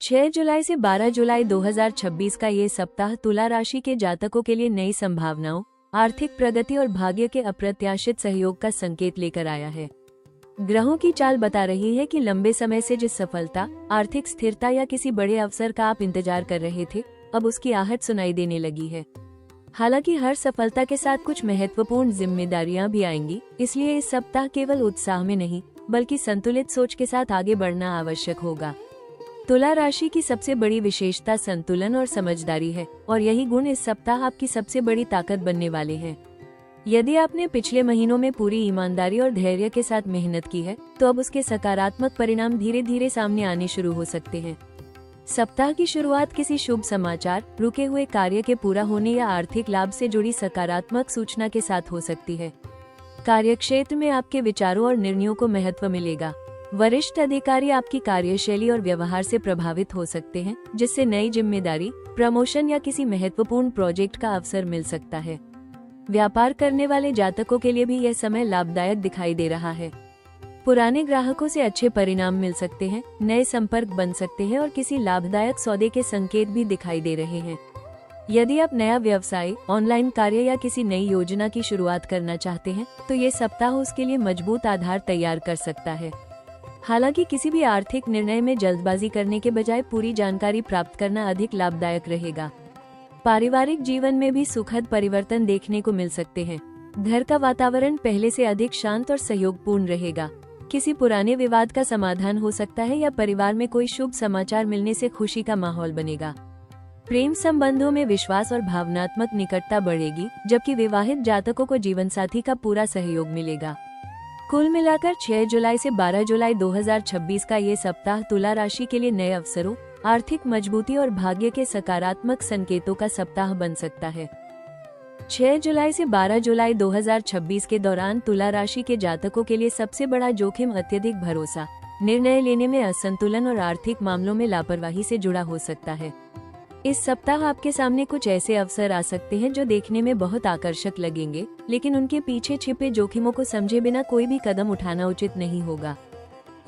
6 जुलाई से 12 जुलाई 2026 का ये सप्ताह तुला राशि के जातकों के लिए नई संभावनाओं, आर्थिक प्रगति और भाग्य के अप्रत्याशित सहयोग का संकेत लेकर आया है। ग्रहों की चाल बता रही है कि लंबे समय से जिस सफलता, आर्थिक स्थिरता या किसी बड़े अवसर का आप इंतजार कर रहे थे, अब उसकी आहट सुनाई देने लगी है। हालांकि हर सफलता के साथ कुछ महत्वपूर्ण जिम्मेदारियां भी आएंगी, इसलिए इस सप्ताह केवल उत्साह में नहीं, बल्कि संतुलित सोच के साथ आगे बढ़ना आवश्यक होगा। तुला राशि की सबसे बड़ी विशेषता संतुलन और समझदारी है, और यही गुण इस सप्ताह आपकी सबसे बड़ी ताकत बनने वाले हैं। यदि आपने पिछले महीनों में पूरी ईमानदारी और धैर्य के साथ मेहनत की है, तो अब उसके सकारात्मक परिणाम धीरे धीरे सामने आने शुरू हो सकते हैं। सप्ताह की शुरुआत किसी शुभ समाचार, रुके हुए कार्य के पूरा होने या आर्थिक लाभ से जुड़ी सकारात्मक सूचना के साथ हो सकती है। कार्यक्षेत्र में आपके विचारों और निर्णयों को महत्व मिलेगा। वरिष्ठ अधिकारी आपकी कार्यशैली और व्यवहार से प्रभावित हो सकते हैं, जिससे नई जिम्मेदारी, प्रमोशन या किसी महत्वपूर्ण प्रोजेक्ट का अवसर मिल सकता है। व्यापार करने वाले जातकों के लिए भी यह समय लाभदायक दिखाई दे रहा है। पुराने ग्राहकों से अच्छे परिणाम मिल सकते हैं, नए संपर्क बन सकते हैं और किसी लाभदायक सौदे के संकेत भी दिखाई दे रहे हैं। यदि आप नया व्यवसाय, ऑनलाइन कार्य या किसी नई योजना की शुरुआत करना चाहते हैं, तो ये सप्ताह उसके लिए मजबूत आधार तैयार कर सकता है। हालांकि किसी भी आर्थिक निर्णय में जल्दबाजी करने के बजाय पूरी जानकारी प्राप्त करना अधिक लाभदायक रहेगा। पारिवारिक जीवन में भी सुखद परिवर्तन देखने को मिल सकते हैं। घर का वातावरण पहले से अधिक शांत और सहयोगपूर्ण रहेगा। किसी पुराने विवाद का समाधान हो सकता है या परिवार में कोई शुभ समाचार मिलने से खुशी का माहौल बनेगा। प्रेम संबंधों में विश्वास और भावनात्मक निकटता बढ़ेगी, जबकि विवाहित जातकों को जीवनसाथी का पूरा सहयोग मिलेगा। कुल मिलाकर 6 जुलाई से 12 जुलाई 2026 का ये सप्ताह तुला राशि के लिए नए अवसरों, आर्थिक मजबूती और भाग्य के सकारात्मक संकेतों का सप्ताह बन सकता है। 6 जुलाई से 12 जुलाई 2026 के दौरान तुला राशि के जातकों के लिए सबसे बड़ा जोखिम अत्यधिक भरोसा, निर्णय लेने में असंतुलन और आर्थिक मामलों में लापरवाही से जुड़ा हो सकता है। इस सप्ताह आपके सामने कुछ ऐसे अवसर आ सकते हैं जो देखने में बहुत आकर्षक लगेंगे, लेकिन उनके पीछे छिपे जोखिमों को समझे बिना कोई भी कदम उठाना उचित नहीं होगा।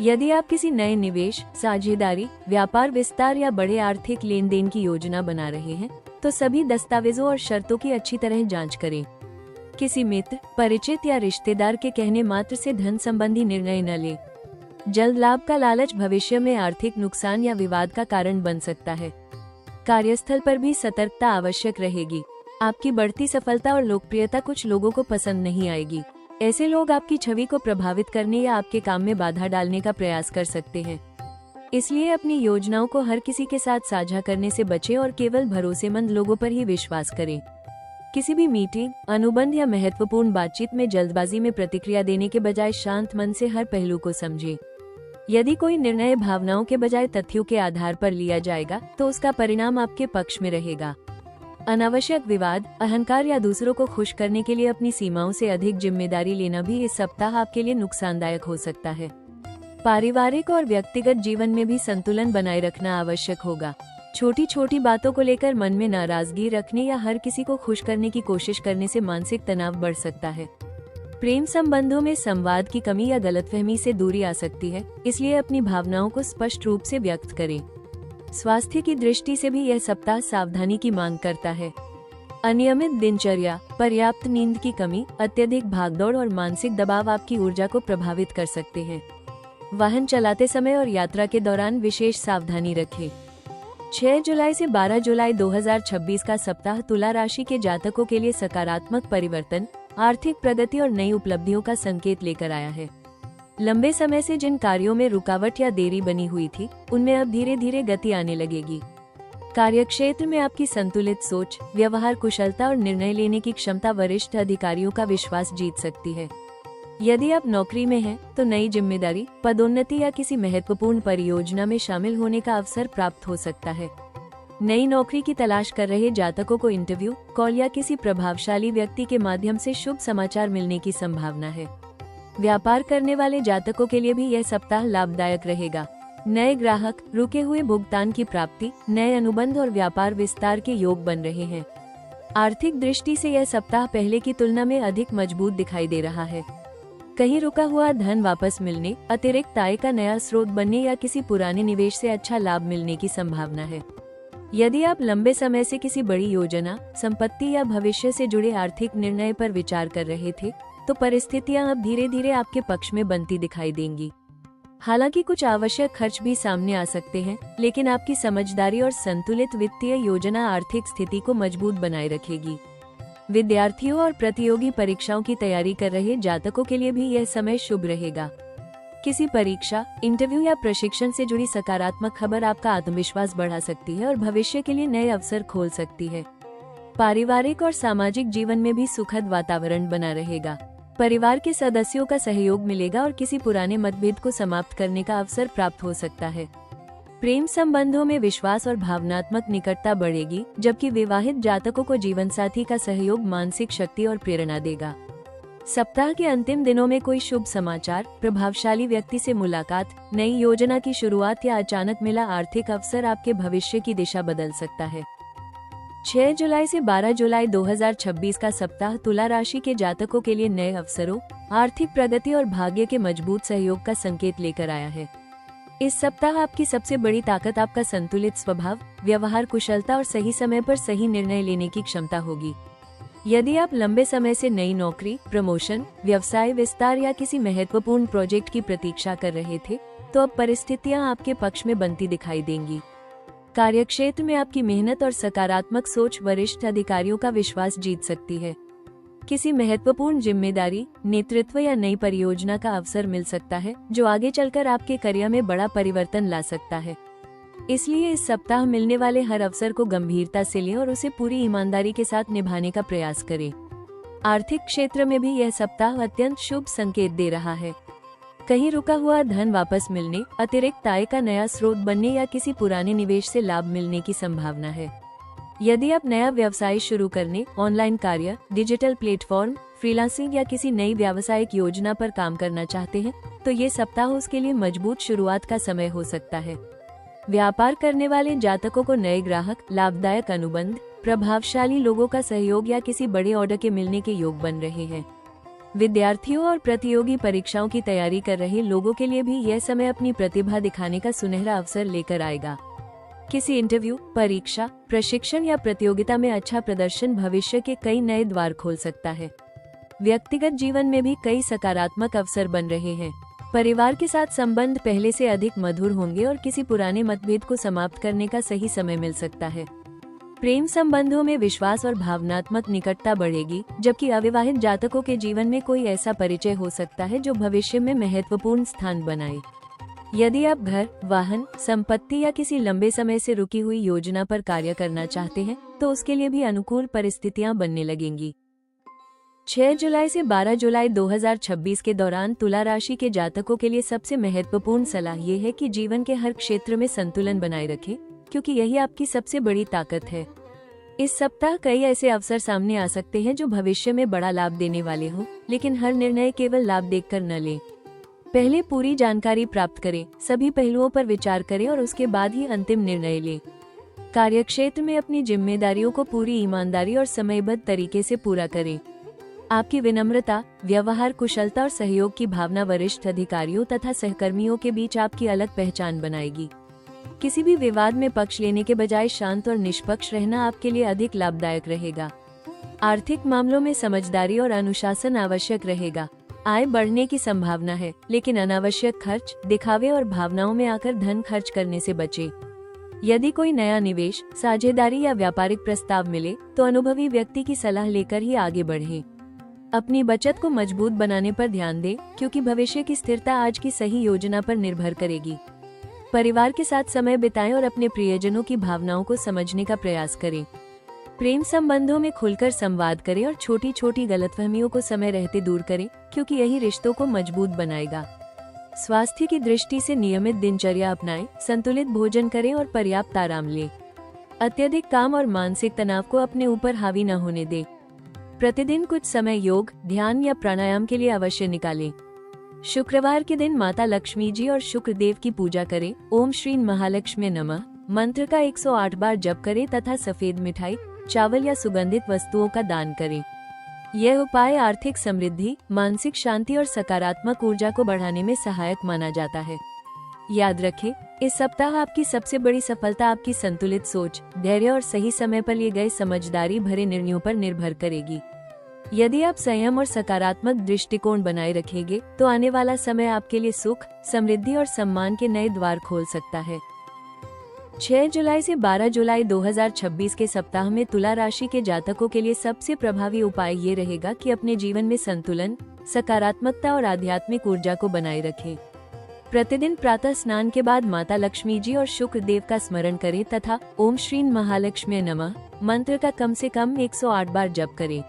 यदि आप किसी नए निवेश, साझेदारी, व्यापार विस्तार या बड़े आर्थिक लेन देन की योजना बना रहे हैं, तो सभी दस्तावेजों और शर्तों की अच्छी तरह जांच करें। किसी मित्र, परिचित या रिश्तेदार के कहने मात्र से धन संबंधी निर्णय न लें। जल्द लाभ का लालच भविष्य में आर्थिक नुकसान या विवाद का कारण बन सकता है। कार्यस्थल पर भी सतर्कता आवश्यक रहेगी। आपकी बढ़ती सफलता और लोकप्रियता कुछ लोगों को पसंद नहीं आएगी। ऐसे लोग आपकी छवि को प्रभावित करने या आपके काम में बाधा डालने का प्रयास कर सकते हैं। इसलिए अपनी योजनाओं को हर किसी के साथ साझा करने से बचें और केवल भरोसेमंद लोगों पर ही विश्वास करें। किसी भी मीटिंग, अनुबंध या महत्वपूर्ण बातचीत में जल्दबाजी में प्रतिक्रिया देने के बजाय शांत मन से हर पहलू को समझें। यदि कोई निर्णय भावनाओं के बजाय तथ्यों के आधार पर लिया जाएगा, तो उसका परिणाम आपके पक्ष में रहेगा। अनावश्यक विवाद, अहंकार या दूसरों को खुश करने के लिए अपनी सीमाओं से अधिक जिम्मेदारी लेना भी इस सप्ताह आपके लिए नुकसानदायक हो सकता है। पारिवारिक और व्यक्तिगत जीवन में भी संतुलन बनाए रखना आवश्यक होगा। छोटी छोटी बातों को लेकर मन में नाराजगी रखने या हर किसी को खुश करने की कोशिश करने से मानसिक तनाव बढ़ सकता है। प्रेम संबंधों में संवाद की कमी या गलतफहमी से दूरी आ सकती है, इसलिए अपनी भावनाओं को स्पष्ट रूप से व्यक्त करें। स्वास्थ्य की दृष्टि से भी यह सप्ताह सावधानी की मांग करता है। अनियमित दिनचर्या, पर्याप्त नींद की कमी, अत्यधिक भागदौड़ और मानसिक दबाव आपकी ऊर्जा को प्रभावित कर सकते हैं। वाहन चलाते समय और यात्रा के दौरान विशेष सावधानी रखें। 6 जुलाई से 12 जुलाई 2026 का सप्ताह तुला राशि के जातकों के लिए सकारात्मक परिवर्तन, आर्थिक प्रगति और नई उपलब्धियों का संकेत लेकर आया है। लंबे समय से जिन कार्यों में रुकावट या देरी बनी हुई थी, उनमें अब धीरे धीरे गति आने लगेगी। कार्यक्षेत्र में आपकी संतुलित सोच, व्यवहार कुशलता और निर्णय लेने की क्षमता वरिष्ठ अधिकारियों का विश्वास जीत सकती है। यदि आप नौकरी में हैं, तो नई जिम्मेदारी, पदोन्नति या किसी महत्वपूर्ण परियोजना में शामिल होने का अवसर प्राप्त हो सकता है। नई नौकरी की तलाश कर रहे जातकों को इंटरव्यू, कॉल या किसी प्रभावशाली व्यक्ति के माध्यम से शुभ समाचार मिलने की संभावना है। व्यापार करने वाले जातकों के लिए भी यह सप्ताह लाभदायक रहेगा। नए ग्राहक, रुके हुए भुगतान की प्राप्ति, नए अनुबंध और व्यापार विस्तार के योग बन रहे हैं। आर्थिक दृष्टि से यह सप्ताह पहले की तुलना में अधिक मजबूत दिखाई दे रहा है। कहीं रुका हुआ धन वापस मिलने, अतिरिक्त आय का नया स्रोत बनने या किसी पुराने निवेश से अच्छा लाभ मिलने की संभावना है। यदि आप लंबे समय से किसी बड़ी योजना, संपत्ति या भविष्य से जुड़े आर्थिक निर्णय पर विचार कर रहे थे, तो परिस्थितियां अब धीरे धीरे आपके पक्ष में बनती दिखाई देंगी। हालांकि कुछ आवश्यक खर्च भी सामने आ सकते हैं, लेकिन आपकी समझदारी और संतुलित वित्तीय योजना आर्थिक स्थिति को मजबूत बनाए रखेगी। विद्यार्थियों और प्रतियोगी परीक्षाओं की तैयारी कर रहे जातकों के लिए भी यह समय शुभ रहेगा। किसी परीक्षा, इंटरव्यू या प्रशिक्षण से जुड़ी सकारात्मक खबर आपका आत्मविश्वास बढ़ा सकती है और भविष्य के लिए नए अवसर खोल सकती है। पारिवारिक और सामाजिक जीवन में भी सुखद वातावरण बना रहेगा। परिवार के सदस्यों का सहयोग मिलेगा और किसी पुराने मतभेद को समाप्त करने का अवसर प्राप्त हो सकता है। प्रेम संबंधों में विश्वास और भावनात्मक निकटता बढ़ेगी, जबकि विवाहित जातकों को जीवनसाथी का सहयोग मानसिक शक्ति और प्रेरणा देगा। सप्ताह के अंतिम दिनों में कोई शुभ समाचार, प्रभावशाली व्यक्ति से मुलाकात, नई योजना की शुरुआत या अचानक मिला आर्थिक अवसर आपके भविष्य की दिशा बदल सकता है। 6 जुलाई से 12 जुलाई 2026 का सप्ताह तुला राशि के जातकों के लिए नए अवसरों, आर्थिक प्रगति और भाग्य के मजबूत सहयोग का संकेत लेकर आया है। इस सप्ताह आपकी सबसे बड़ी ताकत आपका संतुलित स्वभाव, व्यवहार कुशलता और सही समय पर सही निर्णय लेने की क्षमता होगी। यदि आप लंबे समय से नई नौकरी, प्रमोशन, व्यवसाय विस्तार या किसी महत्वपूर्ण प्रोजेक्ट की प्रतीक्षा कर रहे थे, तो अब परिस्थितियां आपके पक्ष में बनती दिखाई देंगी। कार्यक्षेत्र में आपकी मेहनत और सकारात्मक सोच वरिष्ठ अधिकारियों का विश्वास जीत सकती है। किसी महत्वपूर्ण जिम्मेदारी, नेतृत्व या नई परियोजना का अवसर मिल सकता है, जो आगे चलकर आपके करियर में बड़ा परिवर्तन ला सकता है। इसलिए इस सप्ताह मिलने वाले हर अवसर को गंभीरता से लें और उसे पूरी ईमानदारी के साथ निभाने का प्रयास करें। आर्थिक क्षेत्र में भी यह सप्ताह अत्यंत शुभ संकेत दे रहा है। कहीं रुका हुआ धन वापस मिलने, अतिरिक्त आय का नया स्रोत बनने या किसी पुराने निवेश से लाभ मिलने की संभावना है। यदि आप नया व्यवसाय शुरू करने, ऑनलाइन कार्य, डिजिटल प्लेटफॉर्म, फ्रीलांसिंग या किसी नई व्यावसायिक योजना पर काम करना चाहते हैं, तो ये सप्ताह उसके लिए मजबूत शुरुआत का समय हो सकता है। व्यापार करने वाले जातकों को नए ग्राहक, लाभदायक अनुबंध, प्रभावशाली लोगों का सहयोग या किसी बड़े ऑर्डर के मिलने के योग बन रहे हैं। विद्यार्थियों और प्रतियोगी परीक्षाओं की तैयारी कर रहे लोगों के लिए भी यह समय अपनी प्रतिभा दिखाने का सुनहरा अवसर लेकर आएगा। किसी इंटरव्यू, परीक्षा, प्रशिक्षण या प्रतियोगिता में अच्छा प्रदर्शन भविष्य के कई नए द्वार खोल सकता है। व्यक्तिगत जीवन में भी कई सकारात्मक अवसर बन रहे हैं। परिवार के साथ संबंध पहले से अधिक मधुर होंगे और किसी पुराने मतभेद को समाप्त करने का सही समय मिल सकता है। प्रेम संबंधों में विश्वास और भावनात्मक निकटता बढ़ेगी, जबकि अविवाहित जातकों के जीवन में कोई ऐसा परिचय हो सकता है जो भविष्य में महत्वपूर्ण स्थान बनाए। यदि आप घर, वाहन, संपत्ति या किसी लंबे समय से रुकी हुई योजना पर कार्य करना चाहते हैं, तो उसके लिए भी अनुकूल परिस्थितियां बनने लगेंगी। 6 जुलाई से 12 जुलाई 2026 के दौरान तुला राशि के जातकों के लिए सबसे महत्वपूर्ण सलाह ये है कि जीवन के हर क्षेत्र में संतुलन बनाए रखें, क्योंकि यही आपकी सबसे बड़ी ताकत है। इस सप्ताह कई ऐसे अवसर सामने आ सकते हैं जो भविष्य में बड़ा लाभ देने वाले हों, लेकिन हर निर्णय केवल लाभ देखकर न लें। पहले पूरी जानकारी प्राप्त करें, सभी पहलुओं पर विचार करें और उसके बाद ही अंतिम निर्णय लें। कार्यक्षेत्र में अपनी जिम्मेदारियों को पूरी ईमानदारी और समयबद्ध तरीके से पूरा करें। आपकी विनम्रता, व्यवहार कुशलता और सहयोग की भावना वरिष्ठ अधिकारियों तथा सहकर्मियों के बीच आपकी अलग पहचान बनाएगी। किसी भी विवाद में पक्ष लेने के बजाय शांत और निष्पक्ष रहना आपके लिए अधिक लाभदायक रहेगा। आर्थिक मामलों में समझदारी और अनुशासन आवश्यक रहेगा। आय बढ़ने की संभावना है, लेकिन अनावश्यक खर्च, दिखावे और भावनाओं में आकर धन खर्च करने से बचें। यदि कोई नया निवेश, साझेदारी या व्यापारिक प्रस्ताव मिले, तो अनुभवी व्यक्ति की सलाह लेकर ही आगे बढ़ें। अपनी बचत को मजबूत बनाने पर ध्यान दें, क्योंकि भविष्य की स्थिरता आज की सही योजना पर निर्भर करेगी। परिवार के साथ समय बिताएं और अपने प्रियजनों की भावनाओं को समझने का प्रयास करें। प्रेम संबंधों में खुलकर संवाद करें और छोटी छोटी गलतफहमियों को समय रहते दूर करें, क्योंकि यही रिश्तों को मजबूत बनाएगा। स्वास्थ्य की दृष्टि से नियमित दिनचर्या अपनाएं, संतुलित भोजन करें और पर्याप्त आराम लें। अत्यधिक काम और मानसिक तनाव को अपने ऊपर हावी न होने दें। प्रतिदिन कुछ समय योग, ध्यान या प्राणायाम के लिए अवश्य निकालें। शुक्रवार के दिन माता लक्ष्मी जी और शुक्र देव की पूजा करें। ओम श्री महालक्ष्मी नमः मंत्र का 108 बार जप करें तथा सफेद मिठाई, चावल या सुगंधित वस्तुओं का दान करें। यह उपाय आर्थिक समृद्धि, मानसिक शांति और सकारात्मक ऊर्जा को बढ़ाने में सहायक माना जाता है। याद रखें, इस सप्ताह आपकी सबसे बड़ी सफलता आपकी संतुलित सोच, धैर्य और सही समय पर लिए गए समझदारी भरे निर्णयों पर निर्भर करेगी। यदि आप संयम और सकारात्मक दृष्टिकोण बनाए रखेंगे, तो आने वाला समय आपके लिए सुख, समृद्धि और सम्मान के नए द्वार खोल सकता है। 6 जुलाई से 12 जुलाई 2026 के सप्ताह में तुला राशि के जातकों के लिए सबसे प्रभावी उपाय ये रहेगा कि अपने जीवन में संतुलन, सकारात्मकता और आध्यात्मिक ऊर्जा को बनाए रखें। प्रतिदिन प्रातः स्नान के बाद माता लक्ष्मी जी और शुक्र देव का स्मरण करें तथा ओम श्री महालक्ष्मी नमः मंत्र का कम से कम 108 बार जप करें।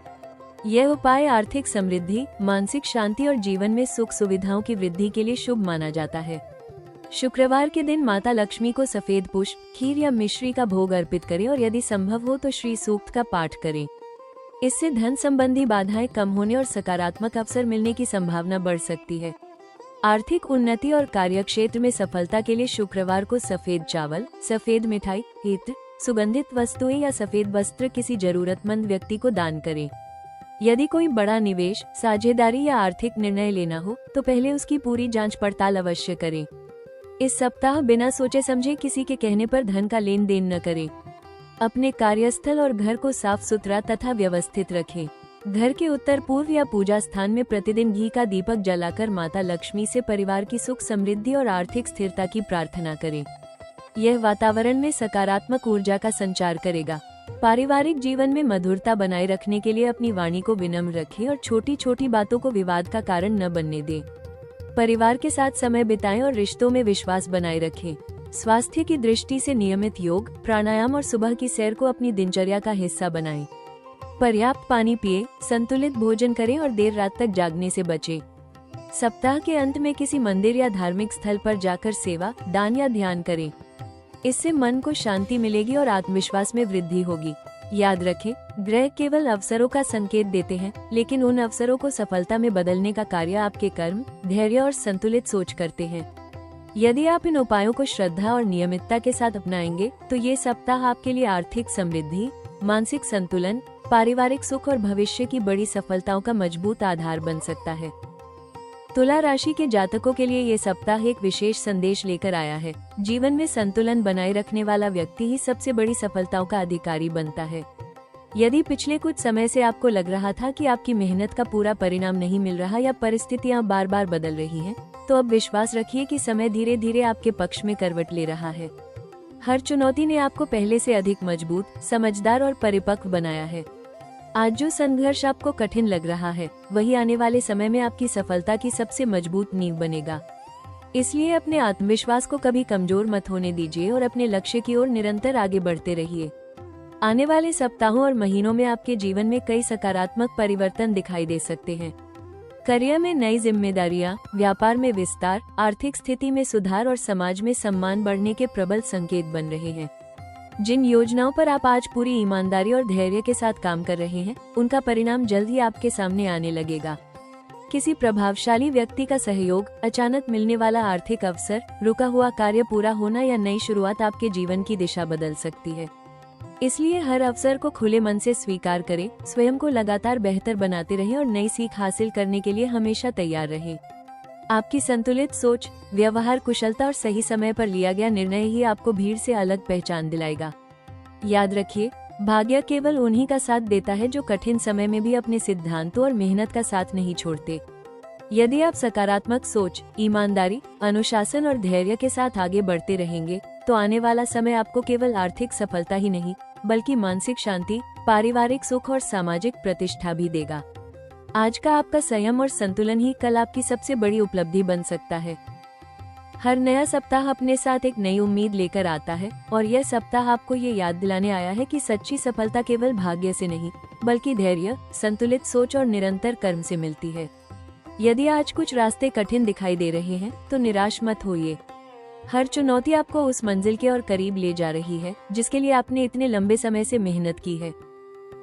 यह उपाय आर्थिक समृद्धि, मानसिक शांति और जीवन में सुख सुविधाओं की वृद्धि के लिए शुभ माना जाता है। शुक्रवार के दिन माता लक्ष्मी को सफेद पुष्प, खीर या मिश्री का भोग अर्पित करें और यदि संभव हो तो श्री सूक्त का पाठ करें। इससे धन संबंधी बाधाएं कम होने और सकारात्मक अवसर मिलने की संभावना बढ़ सकती है। आर्थिक उन्नति और कार्यक्षेत्र में सफलता के लिए शुक्रवार को सफेद चावल, सफेद मिठाई, इत्र, सुगंधित वस्तुएं या सफेद वस्त्र किसी जरूरतमंद व्यक्ति को दान करें। यदि कोई बड़ा निवेश, साझेदारी या आर्थिक निर्णय लेना हो तो पहले उसकी पूरी जांच पड़ताल अवश्य करें। इस सप्ताह बिना सोचे समझे किसी के कहने पर धन का लेन देन न करें। अपने कार्यस्थल और घर को साफ सुथरा तथा व्यवस्थित रखें। घर के उत्तर पूर्व या पूजा स्थान में प्रतिदिन घी का दीपक जलाकर माता लक्ष्मी से परिवार की सुख समृद्धि और आर्थिक स्थिरता की प्रार्थना करें। यह वातावरण में सकारात्मक ऊर्जा का संचार करेगा। पारिवारिक जीवन में मधुरता बनाए रखने के लिए अपनी वाणी को विनम्र रखें और छोटी छोटी बातों को विवाद का कारण न बनने दें। परिवार के साथ समय बिताएं और रिश्तों में विश्वास बनाए रखें। स्वास्थ्य की दृष्टि से नियमित योग, प्राणायाम और सुबह की सैर को अपनी दिनचर्या का हिस्सा बनाएं। पर्याप्त पानी पिए, संतुलित भोजन करें और देर रात तक जागने से बचें। सप्ताह के अंत में किसी मंदिर या धार्मिक स्थल पर जाकर सेवा, दान या ध्यान करें। इससे मन को शांति मिलेगी और आत्मविश्वास में वृद्धि होगी। याद रखें, ग्रह केवल अवसरों का संकेत देते हैं, लेकिन उन अवसरों को सफलता में बदलने का कार्य आपके कर्म, धैर्य और संतुलित सोच करते हैं। यदि आप इन उपायों को श्रद्धा और नियमितता के साथ अपनाएंगे, तो ये सप्ताह आपके लिए आर्थिक समृद्धि, मानसिक संतुलन, पारिवारिक सुख और भविष्य की बड़ी सफलताओं का मजबूत आधार बन सकता है। तुला राशि के जातकों के लिए ये सप्ताह एक विशेष संदेश लेकर आया है। जीवन में संतुलन बनाए रखने वाला व्यक्ति ही सबसे बड़ी सफलताओं का अधिकारी बनता है। यदि पिछले कुछ समय से आपको लग रहा था कि आपकी मेहनत का पूरा परिणाम नहीं मिल रहा या परिस्थितियां बार बार बदल रही हैं, तो अब विश्वास रखिए कि समय धीरे धीरे आपके पक्ष में करवट ले रहा है। हर चुनौती ने आपको पहले से अधिक मजबूत, समझदार और परिपक्व बनाया है। आज जो संघर्ष आपको कठिन लग रहा है, वही आने वाले समय में आपकी सफलता की सबसे मजबूत नींव बनेगा। इसलिए अपने आत्मविश्वास को कभी कमजोर मत होने दीजिए और अपने लक्ष्य की ओर निरंतर आगे बढ़ते रहिए। आने वाले सप्ताहों और महीनों में आपके जीवन में कई सकारात्मक परिवर्तन दिखाई दे सकते हैं। करियर में नई जिम्मेदारियां, व्यापार में विस्तार, आर्थिक स्थिति में सुधार और समाज में सम्मान बढ़ने के प्रबल संकेत बन रहे हैं। जिन योजनाओं पर आप आज पूरी ईमानदारी और धैर्य के साथ काम कर रहे हैं, उनका परिणाम जल्द ही आपके सामने आने लगेगा। किसी प्रभावशाली व्यक्ति का सहयोग, अचानक मिलने वाला आर्थिक अवसर, रुका हुआ कार्य पूरा होना या नई शुरुआत आपके जीवन की दिशा बदल सकती है। इसलिए हर अवसर को खुले मन से स्वीकार करें, स्वयं को लगातार बेहतर बनाते रहें और नई सीख हासिल करने के लिए हमेशा तैयार रहें। आपकी संतुलित सोच, व्यवहार कुशलता और सही समय पर लिया गया निर्णय ही आपको भीड़ से अलग पहचान दिलाएगा। याद रखिए, भाग्य केवल उन्हीं का साथ देता है जो कठिन समय में भी अपने सिद्धांतों और मेहनत का साथ नहीं छोड़ते। यदि आप सकारात्मक सोच, ईमानदारी, अनुशासन और धैर्य के साथ आगे बढ़ते रहेंगे, तो आने वाला समय आपको केवल आर्थिक सफलता ही नहीं, बल्कि मानसिक शांति, पारिवारिक सुख और सामाजिक प्रतिष्ठा भी देगा। आज का आपका संयम और संतुलन ही कल आपकी सबसे बड़ी उपलब्धि बन सकता है। हर नया सप्ताह अपने साथ एक नई उम्मीद लेकर आता है और यह सप्ताह आपको ये याद दिलाने आया है कि सच्ची सफलता केवल भाग्य से नहीं, बल्कि धैर्य, संतुलित सोच और निरंतर कर्म से मिलती है। यदि आज कुछ रास्ते कठिन दिखाई दे रहे हैं, तो निराश मत होइए। हर चुनौती आपको उस मंजिल के और करीब ले जा रही है जिसके लिए आपने इतने लंबे समय से मेहनत की है।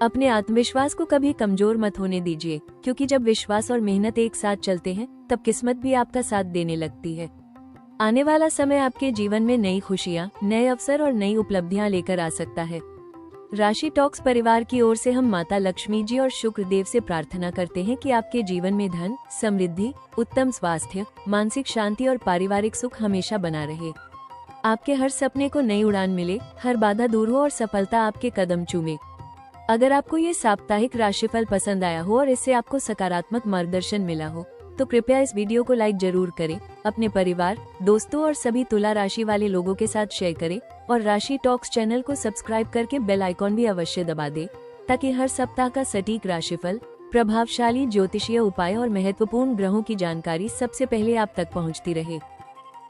अपने आत्मविश्वास को कभी कमजोर मत होने दीजिए, क्योंकि जब विश्वास और मेहनत एक साथ चलते हैं, तब किस्मत भी आपका साथ देने लगती है। आने वाला समय आपके जीवन में नई खुशियां, नए अवसर और नई उपलब्धियां लेकर आ सकता है। राशि टॉक्स परिवार की ओर से हम माता लक्ष्मी जी और शुक्र देव से प्रार्थना करते हैं कि आपके जीवन में धन, समृद्धि, उत्तम स्वास्थ्य, मानसिक शांति और पारिवारिक सुख हमेशा बना रहे। आपके हर सपने को नई उड़ान मिले, हर बाधा दूर हो और सफलता आपके कदम चूमे। अगर आपको ये साप्ताहिक राशिफल पसंद आया हो और इससे आपको सकारात्मक मार्गदर्शन मिला हो तो कृपया इस वीडियो को लाइक जरूर करें, अपने परिवार, दोस्तों और सभी तुला राशि वाले लोगों के साथ शेयर करें और राशि टॉक्स चैनल को सब्सक्राइब करके बेल आइकॉन भी अवश्य दबा दें ताकि हर सप्ताह का सटीक राशिफल, प्रभावशाली ज्योतिषीय उपाय और महत्वपूर्ण ग्रहों की जानकारी सबसे पहले आप तक पहुंचती रहे।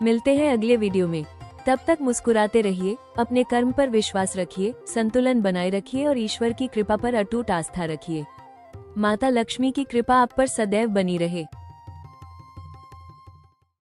मिलते हैं अगले वीडियो में, तब तक मुस्कुराते रहिए, अपने कर्म पर विश्वास रखिए, संतुलन बनाए रखिए और ईश्वर की कृपा पर अटूट आस्था रखिए। माता लक्ष्मी की कृपा आप पर सदैव बनी रहे।